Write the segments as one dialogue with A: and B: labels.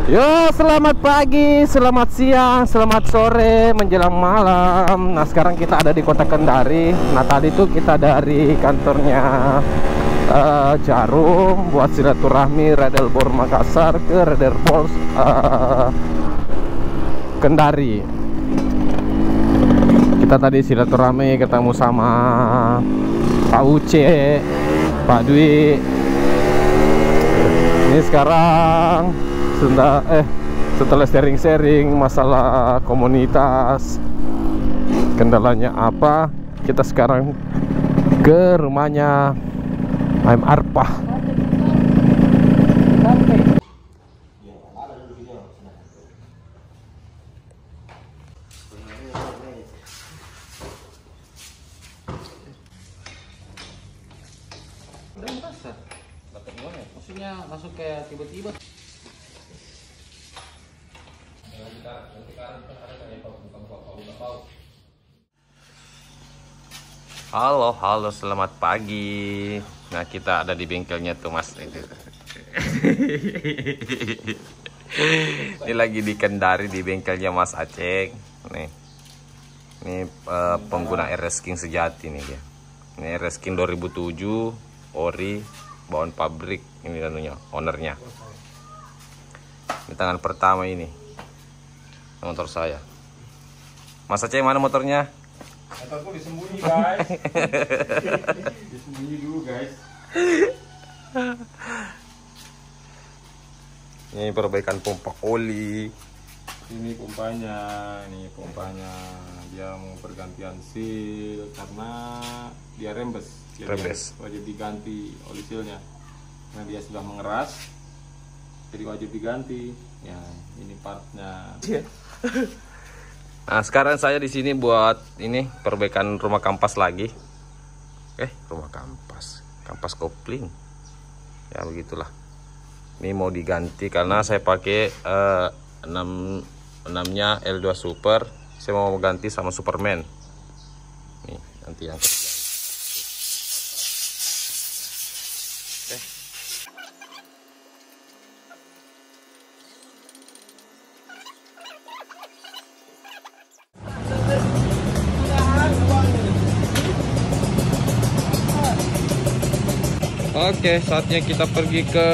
A: Yo, selamat pagi, selamat siang, selamat sore, menjelang malam. Nah, sekarang kita ada di kota Kendari. Nah, tadi tuh kita dari kantornya Jarum buat silaturahmi Radelbor Makassar ke Radelbor Kendari. Kita tadi silaturahmi ketemu sama Pak Uce, Pak Dwi. Ini sekarang setelah sharing-sharing masalah komunitas, kendalanya apa, kita sekarang ke rumahnya Aim Arpah.
B: Udah merasa dapat gimana? Maksudnya langsung kayak tiba-tiba.
A: Halo, selamat pagi. Nah, kita ada di bengkelnya tuh, Mas. Ini lagi di Kendari di bengkelnya Mas Aceh. Nih. Ini pengguna RS King sejati nih dia. Ini RS King 2007 ori bawaan pabrik, ini anunya, ownernya. Ini tangan pertama ini. Motor saya. Mas Aceh, mana motornya?
C: Motorku disembunyi, guys. Disembunyi dulu, guys.
A: Ini perbaikan pompa oli.
C: Ini pompanya. Dia mau pergantian seal karena dia rembes. Jadi wajib diganti oli sealnya. Karena dia sudah mengeras, jadi wajib diganti. Ya, ini partnya.
A: Nah, sekarang saya di sini buat ini perbaikan rumah kampas lagi. Rumah kampas kopling. Ya begitulah. Ini mau diganti karena saya pakai 6-nya L2 Super. Saya mau ganti sama Superman. Nih, nanti yang kerja. Oke, saatnya kita pergi ke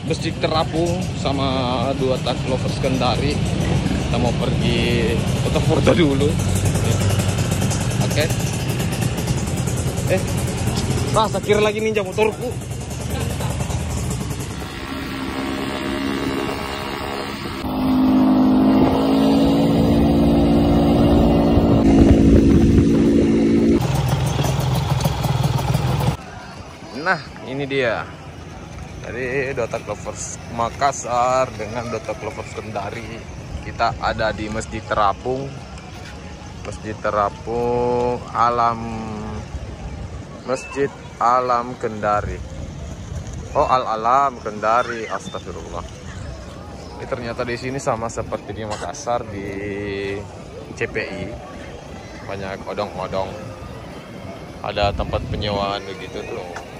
A: Masjid Terapung sama dua tak lovers Kendari. Kita mau pergi foto-foto dulu. Oke. Rasa kira lagi ninja motorku. Nah, ini dia. Dari Dota Lovers Makassar dengan Dota Lovers Kendari. Kita ada di Masjid Terapung. Masjid Alam Kendari. Oh, Al-Alam Kendari. Astagfirullah. Ini ternyata di sini sama seperti di Makassar di CPI. Banyak odong-odong. Ada tempat penyewaan begitu tuh.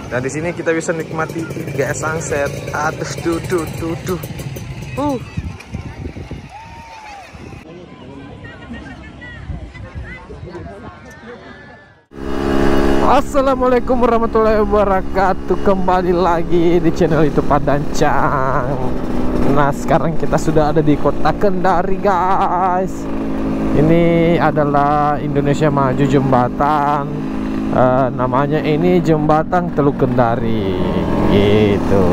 A: Dan di sini kita bisa nikmati gaya sunset. Aduh, tuh. Assalamualaikum warahmatullahi wabarakatuh. Kembali lagi di channel YouTube Padancang. Nah, sekarang kita sudah ada di kota Kendari, guys. Ini adalah Indonesia Maju Jembatan. Namanya ini Jembatan Teluk Kendari gitu.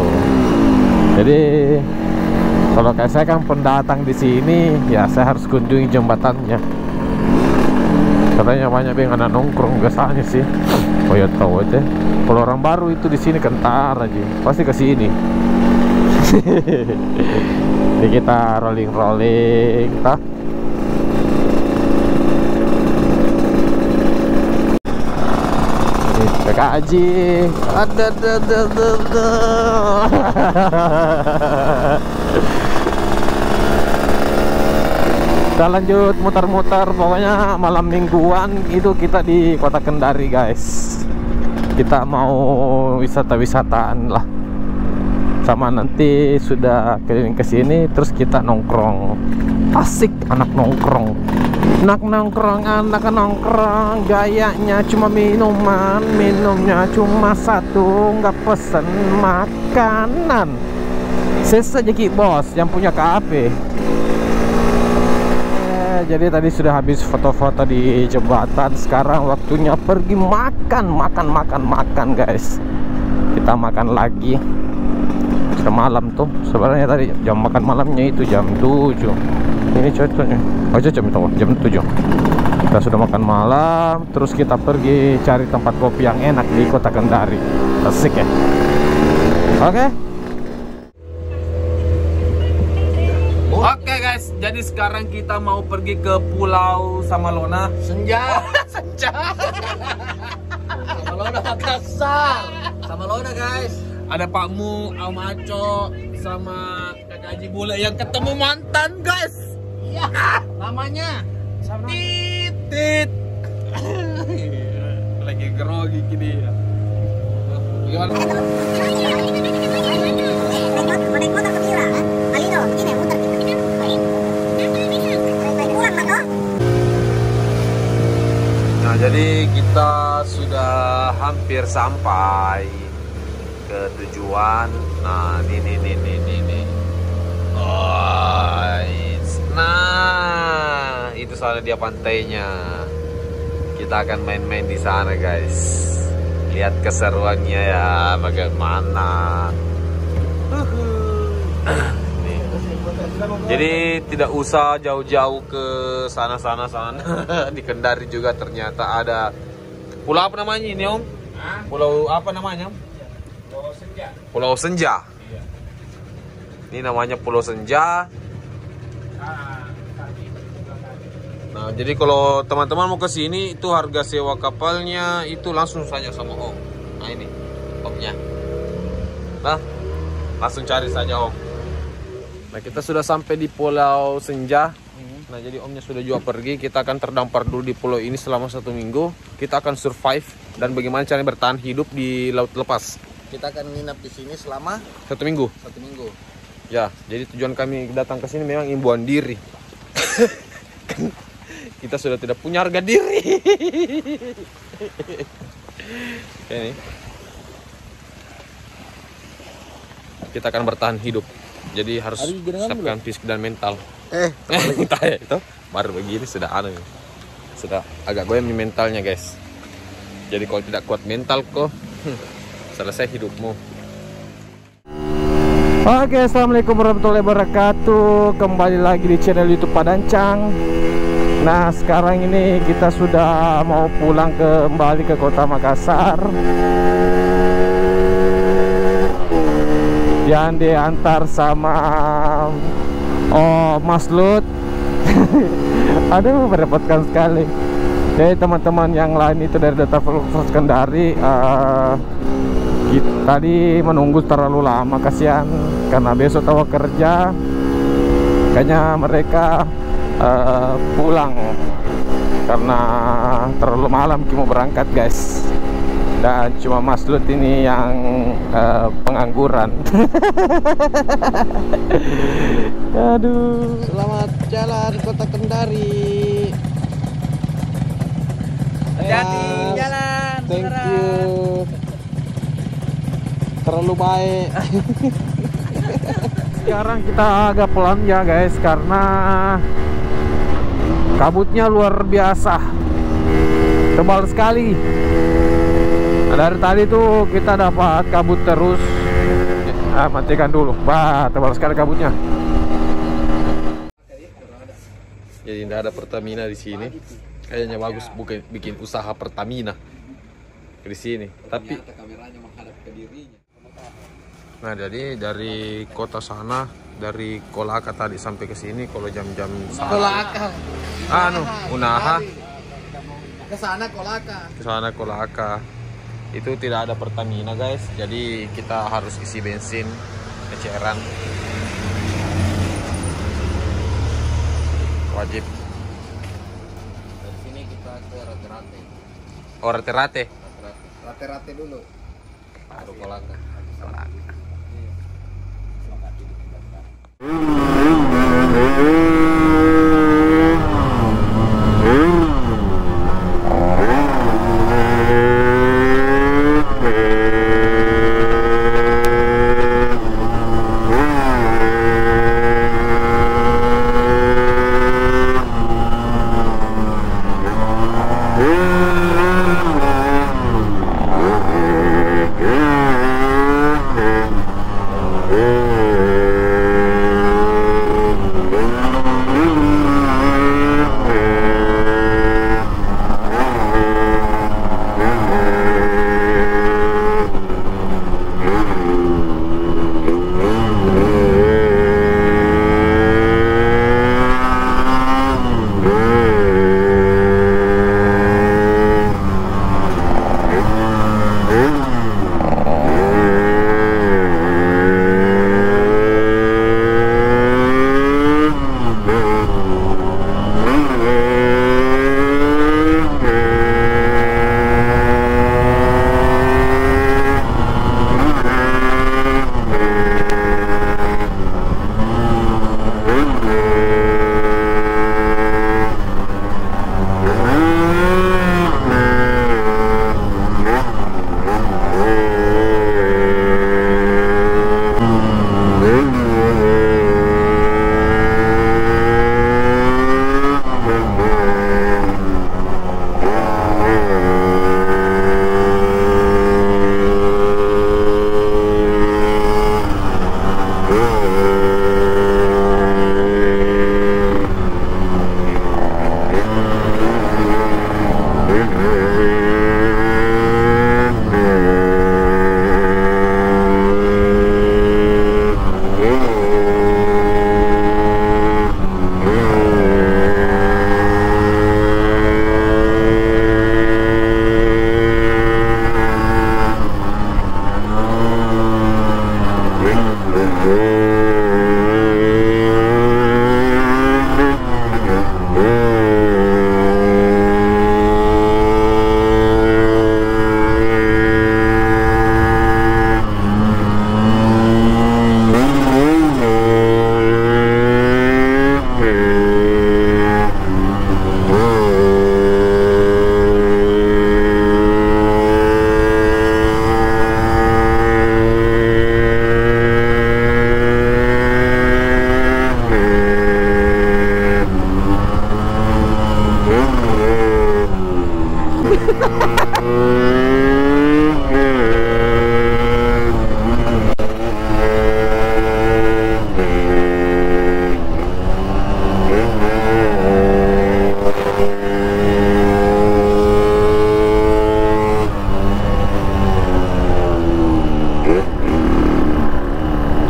A: Jadi kalau kayak saya kan pendatang di sini, ya saya harus kunjungi jembatannya. Katanya banyak yang anak nongkrong biasanya sih. Oh ya tahu aja. Kalau orang baru itu di sini kentar aja, pasti ke sini. Ini kita rolling, tah. PKJ ada. Kita lanjut muter-muter, pokoknya malam mingguan itu kita di kota Kendari, guys. kita mau wisata-wisataan lah. Sama nanti sudah keliling ke sini terus kita nongkrong. Asik anak nongkrong. Anak nongkrong, gayanya cuma minuman, minumnya cuma satu, nggak pesen makanan. Saya Ki bos yang punya kafe. Jadi tadi sudah habis foto-foto di jembatan. Sekarang waktunya pergi makan guys. Kita makan lagi. Sudah malam tuh. Sebenarnya tadi jam makan malamnya itu jam 7. Ini cocoknya. Oh jam itu jam 7. Kita sudah makan malam. Terus kita pergi cari tempat kopi yang enak di Kota Kendari. Asik ya. Oke. Oke guys, jadi sekarang kita mau pergi ke Pulau Samalona.
B: Senja. Samalona Makassar. Samalona guys.
A: Ada Pak Mu, Om Aco, sama Kakak Haji Bule yang ketemu mantan guys.
B: Iya, namanya
A: Titit. Lagi grogi gini ya. Gimana? Nah, jadi kita sudah hampir sampai ke tujuan. Nah, ini. Oh, nah, itu soalnya dia pantainya. Kita akan main-main di sana, guys. Lihat keseruannya ya, bagaimana. Nih. Jadi tidak usah jauh-jauh ke sana. Di Kendari juga ternyata ada pulau apa namanya ini, Om? Pulau apa namanya? Pulau Senja. Iya. Ini namanya Pulau Senja. Nah, jadi kalau teman-teman mau ke sini itu harga sewa kapalnya itu langsung saja sama Om. Nah, ini Omnya. Nah, langsung cari saja Om. Nah, kita sudah sampai di Pulau Senja. Nah, jadi Omnya sudah juga pergi. Kita akan terdampar dulu di pulau ini selama 1 minggu. Kita akan survive dan bagaimana caranya bertahan hidup di laut lepas.
B: kita akan nginap di sini selama
A: 1 minggu.
B: 1 minggu.
A: Ya, jadi tujuan kami datang ke sini memang imbauan diri. Kita sudah tidak punya harga diri. Ini. Kita akan bertahan hidup. Jadi harus siapkan fisik dan mental. Entah ya, itu baru begini sudah aneh. Sudah agak goyang di mentalnya, guys. Jadi kalau tidak kuat mental kok, selesai hidupmu. Oke, assalamualaikum warahmatullahi wabarakatuh. Kembali lagi di channel YouTube Padancang. Nah, sekarang ini kita sudah mau pulang kembali ke kota Makassar. Yang diantar sama Mas Lut. Aduh, merepotkan sekali. Jadi teman-teman yang lain itu dari Data Flux Kendari tadi menunggu terlalu lama, kasihan karena besok tahu kerja. Kayaknya mereka pulang karena terlalu malam mau berangkat, guys. Dan cuma Mas Lut ini yang pengangguran. Aduh.
B: Selamat jalan kota Kendari. Hati-hati jalan.
A: Thank you. Terlalu baik. Sekarang kita agak pelan ya, guys, karena kabutnya luar biasa, tebal sekali. Nah, dari tadi tuh kita dapat kabut terus. Matikan dulu. Bah, tebal sekali kabutnya. Jadi tidak ada Pertamina di sini. Kayaknya bagus bukan bikin usaha Pertamina di sini. Tapi kameranya menghadap ke dirinya. Nah, jadi dari kota sana, dari Kolaka tadi sampai ke sini kalau jam-jam
B: Kolaka.
A: Unaha.
B: Ke sana Kolaka.
A: Ke sana Kolaka. Itu tidak ada Pertamina, guys. Jadi kita harus isi bensin eceran. Wajib. Dari sini kita ke Rate-Rate. Oh, Rate-Rate.
D: Rate-rate dulu.
B: Baru kolaka.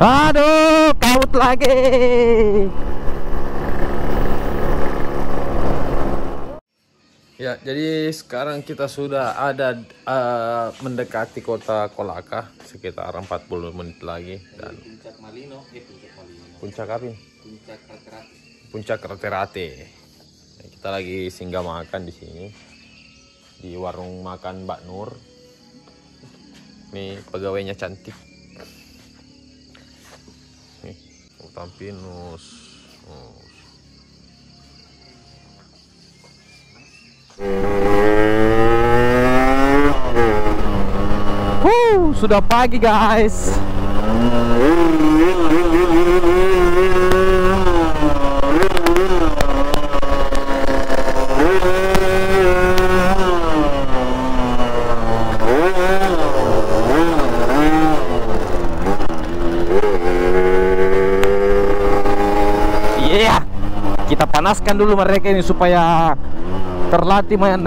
A: Aduh, kaut lagi. Ya, jadi sekarang kita sudah ada mendekati kota Kolaka, sekitar 40 menit lagi. Dan
B: Puncak Malino, Puncak Malino.
A: puncak apa?
B: Puncak Rate-Rate.
A: Puncak Rate-Rate. Nah, kita lagi singgah makan di sini di warung makan Mbak Nur. Nih pegawainya cantik. Nih, Tampinus. Sudah pagi guys. Iya, kita panaskan dulu mereka ini supaya terlatih main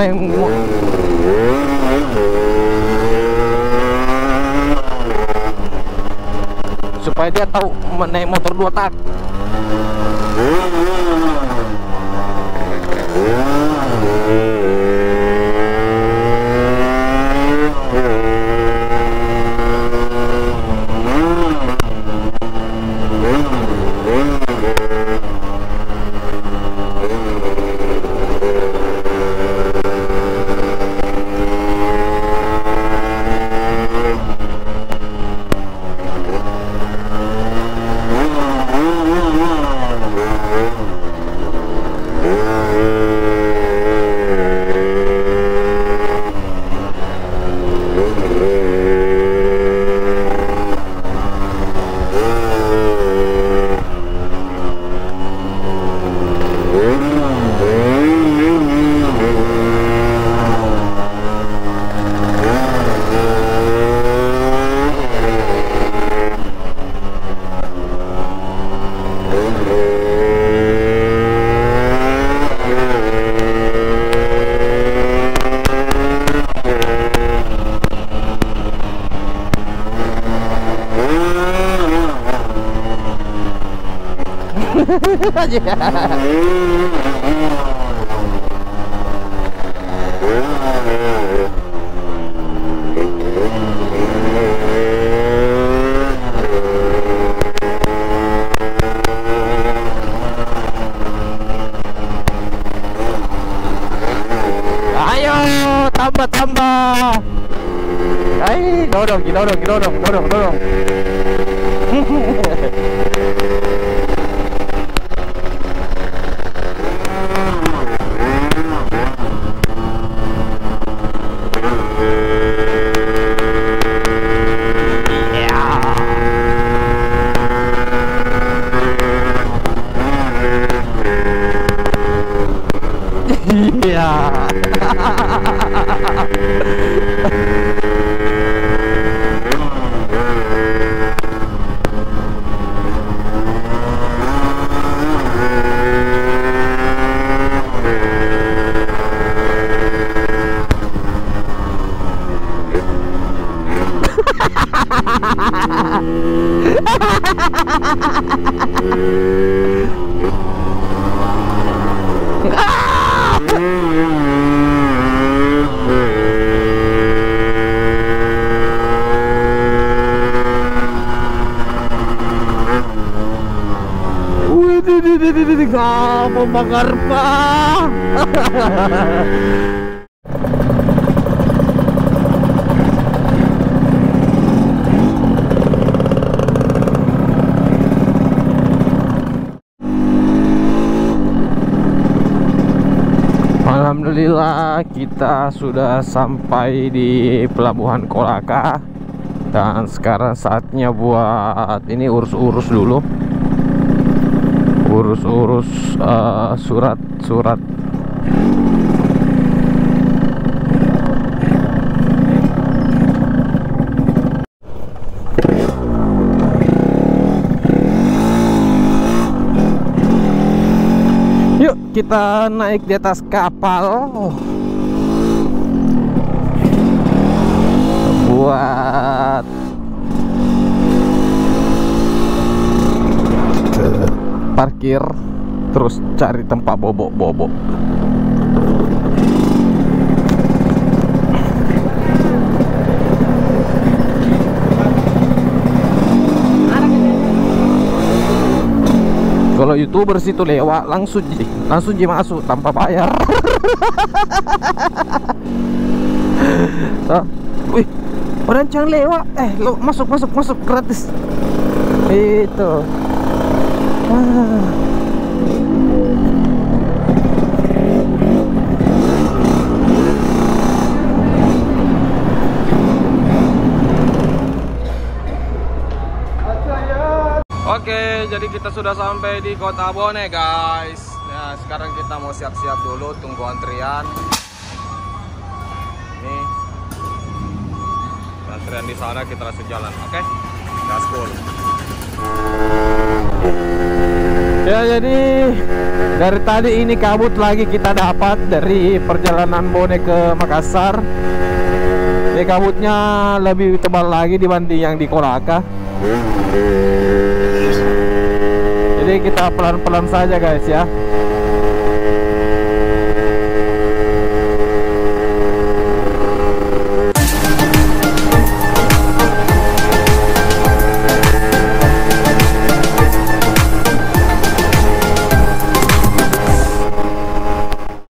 A: supaya dia tahu naik motor 2 tak. Ayo, tambah. Ay, dorong. Iya. Wih, kamu bakar pak. Alhamdulillah kita sudah sampai di Pelabuhan Kolaka. Dan sekarang saatnya buat ini urus-urus dulu. Urus-urus surat-surat. Yuk kita naik di atas kapal buat parkir, terus cari tempat bobok-bobok. Kalau YouTuber situ lewat langsung masuk tanpa bayar. Wih, orang jangan lewat. Lo masuk gratis. Itu.
C: Oke, jadi kita sudah sampai di Kota Bone, guys. Nah, sekarang kita mau siap-siap dulu, tunggu antrian. Nih, antrian di sana, kita langsung jalan. Oke, gaspol.
A: Ya, jadi dari tadi ini kabut lagi kita dapat dari perjalanan Bone ke Makassar. Ini kabutnya lebih tebal lagi dibanding yang di Kolaka. Jadi kita pelan-pelan saja guys ya.